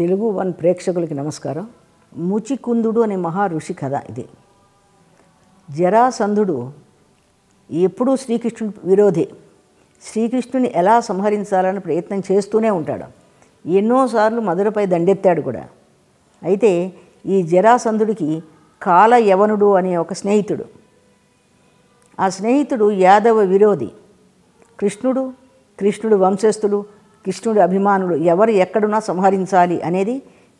Telugu one ప్రేక్షకులకి నమస్కారం. ముచికుందుడు అనే మహా ఋషి కథ ఇది. జరాసంధుడు ఎప్పుడూ శ్రీకృష్ణుడి విరోధి. శ్రీకృష్ణుని ఎలా సంహరించాలని ప్రయత్నం చేస్తూనే ఉంటాడు. ఎన్నోసార్లు మధురపై దండెత్తాడు కూడా. అయితే ఈ జరాసంధుడికి కాలయవనుడు అనే ఒక స్నేహితుడు. ఆ స్నేహితుడు యాదవ విరోధి. కృష్ణుడు వంశస్థులు, కృష్ణుడి అభిమానులు ఎవరు ఎక్కడున్నా సంహరించాలి అనేది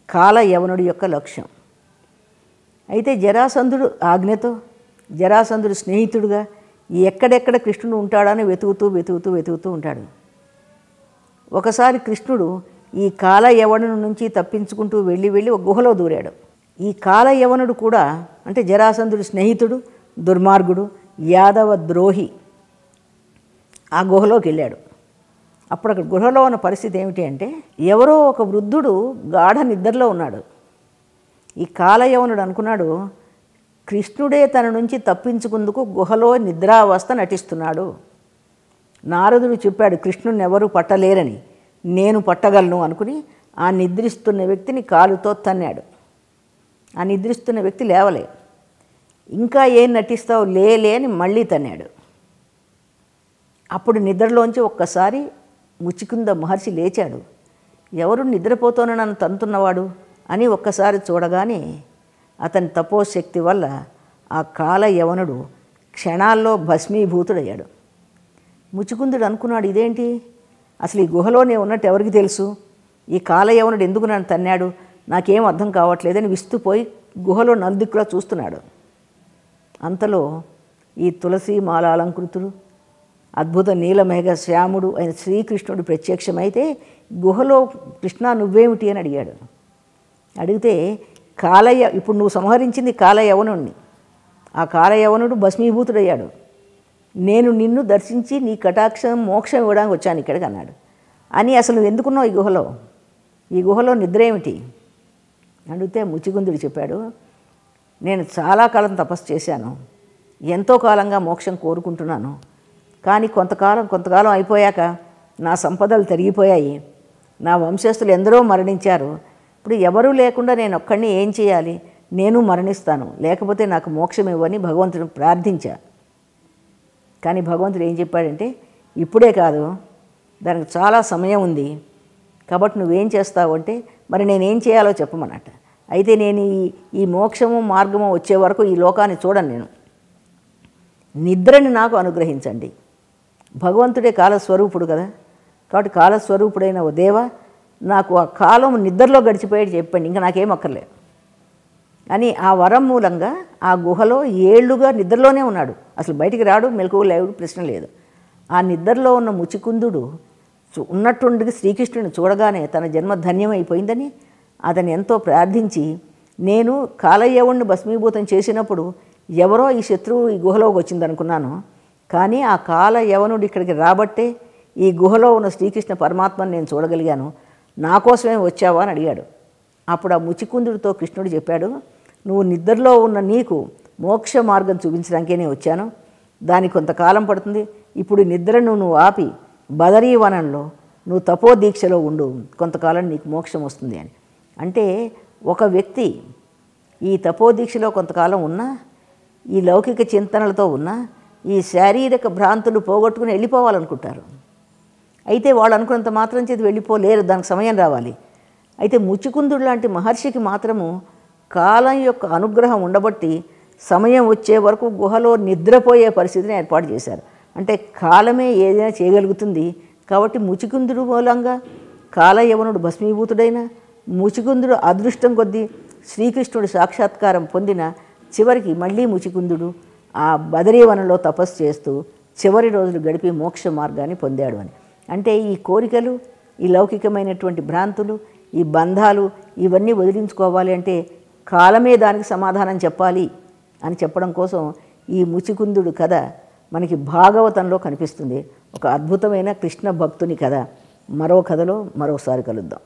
కాలయవనుడి యొక్క లక్ష్యం. అయితే జరాసంధుడు ఆజ్ఞతో జరాసంధుడు స్నేహితుడుగా ఎక్కడెక్కడ కృష్ణుడు ఉంటాడని వెతుకుతూ ఉంటాడు. ఒకసారి కృష్ణుడు ఈ కాలయవనుడి నుంచి తప్పించుకుంటూ వెళ్ళి ఒక గుహలో దూరాడు. ఈ కాలయవనుడు కూడా అంటే జరాసంధుడు స్నేహితుడు, దుర్మార్గుడు, యాదవ ద్రోహి ఆ గుహలోకి వెళ్ళాడు. అప్పుడు అక్కడ గుహలో ఉన్న పరిస్థితి ఏమిటి అంటే ఎవరో ఒక వృద్ధుడు గాఢ నిద్రలో ఉన్నాడు. ఈ కాలయవనుడు అనుకున్నాడు కృష్ణుడే తన నుంచి తప్పించుకుందుకు గుహలో నిద్రావస్థ నటిస్తున్నాడు. నారదుడు చెప్పాడు కృష్ణుడిని ఎవరు పట్టలేరని, నేను పట్టగలను అనుకుని ఆ నిద్రిస్తున్న వ్యక్తిని కాలుతో తన్నాడు. ఆ నిద్రిస్తున్న వ్యక్తి లేవలే. ఇంకా ఏం నటిస్తావు లేలే అని మళ్ళీ తన్నాడు. అప్పుడు నిద్రలోంచి ఒక్కసారి ముచికుంద మహర్షి లేచాడు. ఎవరు నిద్రపోతూనే నన్ను తంతున్నవాడు అని ఒక్కసారి చూడగానే అతని తపోశక్తి వల్ల ఆ కాలయవనుడు క్షణాల్లో భస్మీభూతుడయ్యాడు. ముచికుందుడు అనుకున్నాడు ఇదేంటి, అసలు ఈ గుహలోనే ఉన్నట్టు ఎవరికి తెలుసు, ఈ కాలయవనుడు ఎందుకు నన్ను తన్నాడు, నాకేం అర్థం కావట్లేదని విస్తుపోయి గుహలో నలుదిక్కులా చూస్తున్నాడు. అంతలో ఈ తులసి మాల అలంకృతుడు అద్భుత నీలమేఘ శ్యాముడు అయిన శ్రీకృష్ణుడు ప్రత్యక్షమైతే గుహలో కృష్ణ నువ్వేమిటి అని అడిగాడు. అడిగితే ఇప్పుడు నువ్వు సంహరించింది కాలయవనుడిని, ఆ కాలయవనుడు భస్మీభూతుడయ్యాడు, నేను నిన్ను దర్శించి నీ కటాక్షం మోక్షం ఇవ్వడానికి వచ్చాను ఇక్కడికి అన్నాడు. అని అసలు నువ్వు ఎందుకున్నావు ఈ గుహలో నిద్ర ఏమిటి అడిగితే ముచికుందుడు చెప్పాడు, నేను చాలా కాలం తపస్సు చేశాను, ఎంతో కాలంగా మోక్షం కోరుకుంటున్నాను. కానీ కొంతకాలం అయిపోయాక నా సంపదలు తరిగిపోయాయి, నా వంశస్థులు ఎందరో మరణించారు. ఇప్పుడు ఎవరూ లేకుండా నేను ఒక్కడిని ఏం చేయాలి, నేను మరణిస్తాను, లేకపోతే నాకు మోక్షం ఇవ్వని భగవంతుడు ప్రార్థించా. కానీ భగవంతుడు ఏం చెప్పాడంటే ఇప్పుడే కాదు, దానికి చాలా సమయం ఉంది, కాబట్టి నువ్వేం చేస్తావు అంటే మరి నేనేం చేయాలో చెప్పమన్నట్ట. అయితే నేను ఈ మోక్షము మార్గము వచ్చే వరకు ఈ లోకాన్ని చూడను, నేను నిద్రని నాకు అనుగ్రహించండి. భగవంతుడే కాలస్వరూపుడు కదా, కాబట్టి కాలస్వరూపుడైన ఓ దేవ నాకు ఆ కాలం నిద్రలో గడిచిపోయేది చెప్పండి, ఇంకా నాకేం అక్కర్లే అని ఆ వరం మూలంగా ఆ గుహలో ఏళ్లుగా నిద్రలోనే ఉన్నాడు. అసలు బయటికి రాడు, మెలకువ లేవు, ప్రశ్న లేదు. ఆ నిద్రలో ఉన్న ముచికుందుడు ఉన్నట్టుండి శ్రీకృష్ణుని చూడగానే తన జన్మ ధన్యమైపోయిందని అతను ఎంతో ప్రార్థించి నేను కాలయవనుడిని భస్మీభూతం చేసినప్పుడు ఎవరో ఈ శత్రువు ఈ గుహలోకి వచ్చిందనుకున్నాను, కానీ ఆ కాలయవనుడు ఇక్కడికి రాబట్టే ఈ గుహలో ఉన్న శ్రీకృష్ణ పరమాత్మని నేను చూడగలిగాను, నా కోసమే వచ్చావా అని అడిగాడు. అప్పుడు ఆ ముచికుందుడితో కృష్ణుడు చెప్పాడు, నువ్వు నిద్రలో ఉన్న నీకు మోక్ష మార్గం చూపించడానికే నేను వచ్చాను, దానికి కొంతకాలం పడుతుంది. ఇప్పుడు నిద్రను నువ్వు ఆపి బదరీవనంలో నువ్వు తపోదీక్షలో ఉండు, కొంతకాలం నీకు మోక్షం వస్తుంది అని. అంటే ఒక వ్యక్తి ఈ తపోదీక్షలో కొంతకాలం ఉన్నా, ఈ లౌకిక చింతనలతో ఉన్నా, ఈ శారీరక భ్రాంతులు పోగొట్టుకుని వెళ్ళిపోవాలనుకుంటారు. అయితే వాళ్ళు అనుకున్నంత మాత్రం చేతి వెళ్ళిపోలేరు, దానికి సమయం రావాలి. అయితే ముచికుందుడు లాంటి మహర్షికి మాత్రము కాలం యొక్క అనుగ్రహం ఉండబట్టి సమయం వచ్చే వరకు గుహలో నిద్రపోయే పరిస్థితిని ఏర్పాటు చేశారు. అంటే కాలమే ఏదైనా చేయగలుగుతుంది. కాబట్టి ముచికుందుడు మూలంగా కాలయవనుడు భస్మీభూతుడైన ముచికుందుడు అదృష్టం కొద్దీ శ్రీకృష్ణుడు సాక్షాత్కారం పొందిన చివరికి మళ్ళీ ముచికుందుడు ఆ బదరీవనంలో తపస్సు చేస్తూ చివరి రోజులు గడిపి మోక్ష మార్గాన్ని పొందాడు అని. అంటే ఈ కోరికలు, ఈ లౌకికమైనటువంటి భ్రాంతులు, ఈ బంధాలు ఇవన్నీ వదిలించుకోవాలి అంటే కాలమే దానికి సమాధానం చెప్పాలి అని చెప్పడం కోసం ఈ ముచికుందుడు కథ మనకి భాగవతంలో కనిపిస్తుంది. ఒక అద్భుతమైన కృష్ణ భక్తుని కథ. మరో కథలో మరోసారి కలుద్దాం.